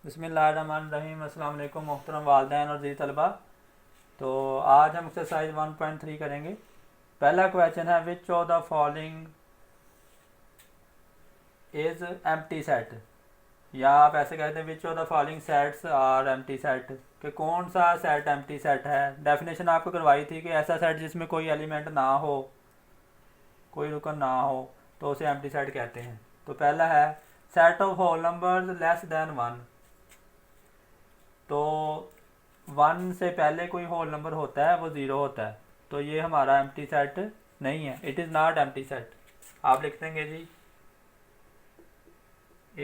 बिस्मिल्लाहिर्रहमानिर्रहीम। अस्सलाम वालेकुम मोहतरम वालिदैन और जी तलबा। तो आज हम एक्सरसाइज 1.3 करेंगे। पहला क्वेश्चन है which of the following is empty set, या आप ऐसे कहते हैं which of the following sets are empty set, कि कौन सा सेट एम्प्टी सेट है। डेफिनेशन आपको करवाई थी कि ऐसा सेट जिसमें कोई एलिमेंट ना हो, कोई रुकन ना हो, तो उसे एम्प्टी सेट कहते हैं। तो पहला है set of whole numbers less than one. तो वन से पहले कोई होल नंबर होता है वो ज़ीरो होता है, तो ये हमारा एम्प्टी सेट नहीं है। It is not empty set. आप लिख देंगे जी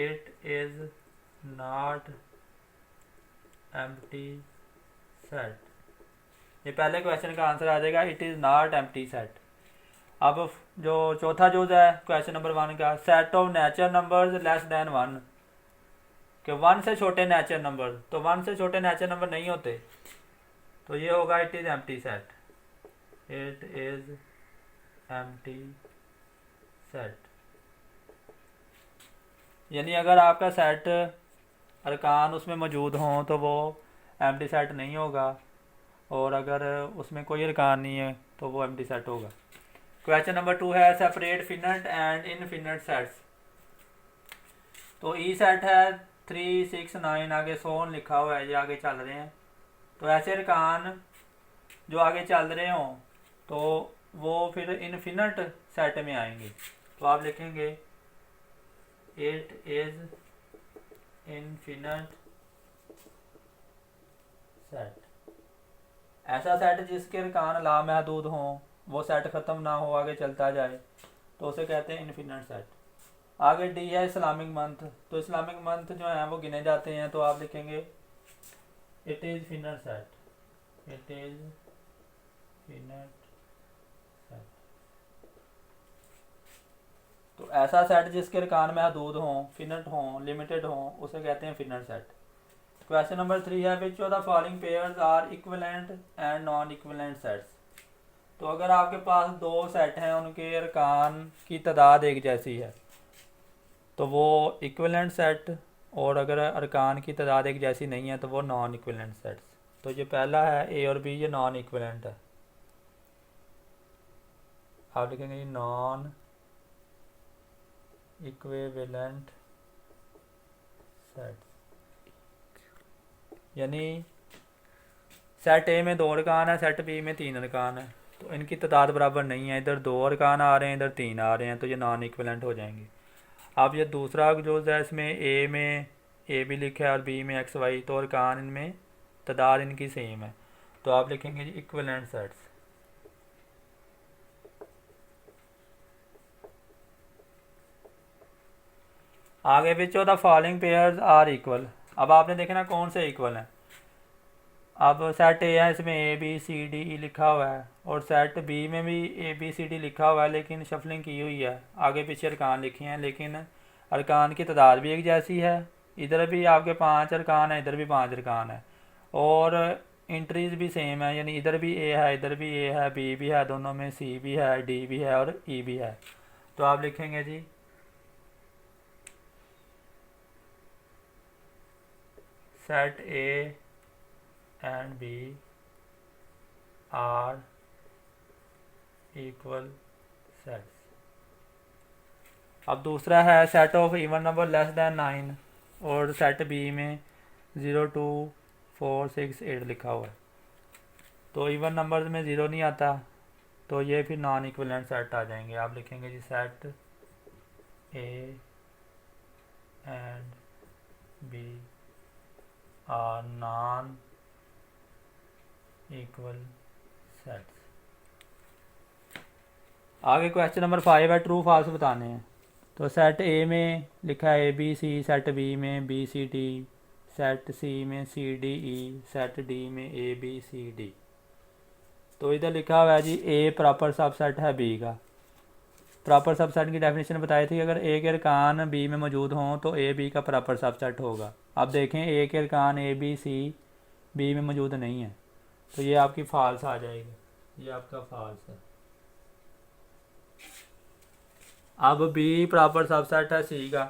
it is not empty set. ये पहले क्वेश्चन का आंसर आ जाएगा, it is not empty set. अब जो चौथा जुज है क्वेश्चन नंबर 1 का, set of natural numbers less than one, कि वन से छोटे नेचुरल नंबर, तो वन से छोटे नेचुरल नंबर नहीं होते, तो ये होगा it is empty set. It is empty set, यानी अगर आपका सेट अरकान उसमें मौजूद हों तो वो एम्प्टी सेट नहीं होगा, और अगर उसमें कोई अरकान नहीं है तो वो एम्प्टी सेट होगा। क्वेश्चन नंबर 2 है separate finite and infinite sets. तो ई सेट है 3, 6, 9, आगे 100 लिखा हुआ है, ये आगे चल रहे हैं। तो ऐसे अरकान जो आगे चल रहे हों तो वो फिर इनफिनिट सेट में आएंगे। तो आप लिखेंगे इट इज़ इनफिनिट सेट। ऐसा सेट जिसके अरकान लामहदूद हों, वो सेट ख़त्म ना हो, आगे चलता जाए, तो उसे कहते हैं इनफिनिट सेट। आगे डी है इस्लामिक मंथ। तो इस्लामिक मंथ जो हैं वो गिने जाते हैं, तो आप लिखेंगे it is finite set. It is finite set. तो ऐसा सेट जिसके अरकान महदूद हों, फिनिट हों, लिमिटेड हों, उसे कहते हैं फिनिट सेट। क्वेश्चन नंबर 3 है which of the following pairs are equivalent and non equivalent sets. तो अगर आपके पास दो सेट हैं, उनके अरकान की तादाद एक जैसी है, तो वो इक्विवेलेंट सेट, और अगर अरकान की तादाद एक जैसी नहीं है तो वो नॉन इक्विवेलेंट सेट्स। तो ये पहला है ए और बी, ये नॉन इक्विवेलेंट है। आप लिखेंगे नॉन इक्विवेलेंट सेट्स, यानी सेट ए में 2 अरकान है, सेट बी में 3 अरकान है, तो इनकी तादाद बराबर नहीं है। इधर 2 अरकान आ रहे हैं, इधर 3 आ रहे हैं, तो ये नॉन इक्विवेलेंट हो जाएंगे। अब ये दूसरा जो है इसमें ए में ए भी लिखा है और बी में एक्स वाई, तो अरकान इनमें तादाद इनकी सेम है, तो आप लिखेंगे जी इक्विवेलेंट सेट्स। आगे which of the following pairs are equal. अब आपने देखना कौन से इक्वल हैं। अब सेट ए है, इसमें ए बी सी डी ई लिखा हुआ है, और सेट बी में भी ए बी सी डी लिखा हुआ है, लेकिन शफलिंग की हुई है, आगे पीछे अरकान लिखे हैं, लेकिन अरकान की तादाद भी एक जैसी है। इधर भी आपके 5 अरकान है, इधर भी 5 अरकान है, और इंट्रीज भी सेम है, यानी इधर भी ए है, इधर भी ए है, बी भी है, दोनों में सी भी है, डी भी है और ई भी है। तो आप लिखेंगे जी set A and B are equal sets. अब दूसरा है set of even number less than 9, और सेट बी में 0, 2, 4, 6, 8 लिखा हुआ है, तो इवन नंबर में 0 नहीं आता, तो ये फिर नॉन इक्विवेलेंट सेट आ जाएंगे। आप लिखेंगे जी set A and B are non equal sets. आगे क्वेश्चन नंबर 5 है ट्रू फॉल्स बताने हैं। तो सेट ए में लिखा है A B C, set B में B C D, set C में C D E, set D में ए बी सी डी। तो इधर लिखा हुआ है जी ए प्रॉपर सबसेट है बी का। प्रॉपर सबसेट की डेफिनेशन बताई थी, अगर ए के अरकान बी में मौजूद हों तो ए बी का प्रॉपर सबसेट होगा। अब देखें ए के अरकान ए बी सी बी में मौजूद नहीं है, तो ये आपकी फॉल्स आ जाएगी, ये आपका फॉल्स है। अब बी प्रॉपर सबसेट है सी का,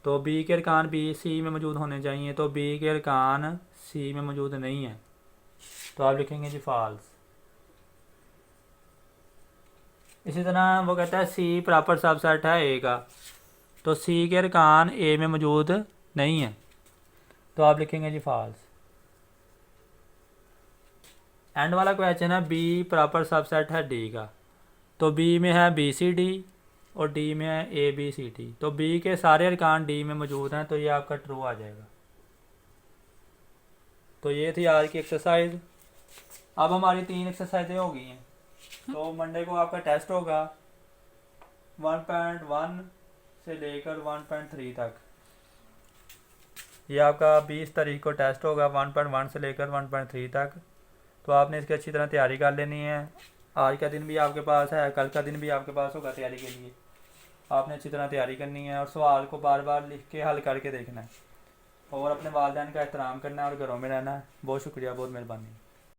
तो बी के अरकान बी सी में मौजूद होने चाहिए, तो बी के अरकान सी में मौजूद नहीं है, तो आप लिखेंगे जी फॉल्स। इसी तरह वो कहता है सी प्रॉपर सबसेट है ए का, तो सी के अरकान ए में मौजूद नहीं है, तो आप लिखेंगे जी फॉल्स। एंड वाला क्वेश्चन है बी प्रॉपर सबसेट है डी का, तो बी में है बी सी डी और डी में है ए बी सी डी, तो बी के सारे अरकान डी में मौजूद हैं, तो ये आपका ट्रू आ जाएगा। तो ये थी आज की एक्सरसाइज। अब हमारी 3 एक्सरसाइजें हो गई हैं, तो मंडे को आपका टेस्ट होगा 1.1 से लेकर 1.3 तक। ये आपका 20 तारीख को टेस्ट होगा 1.1 से लेकर 1.3 तक, तो आपने इसकी अच्छी तरह तैयारी कर लेनी है। आज का दिन भी आपके पास है, कल का दिन भी आपके पास होगा तैयारी के लिए। आपने अच्छी तरह तैयारी करनी है और सवाल को बार बार लिख के हल करके देखना है और अपने वालिदैन का एहतराम करना है और घरों में रहना है। बहुत शुक्रिया, बहुत मेहरबानी।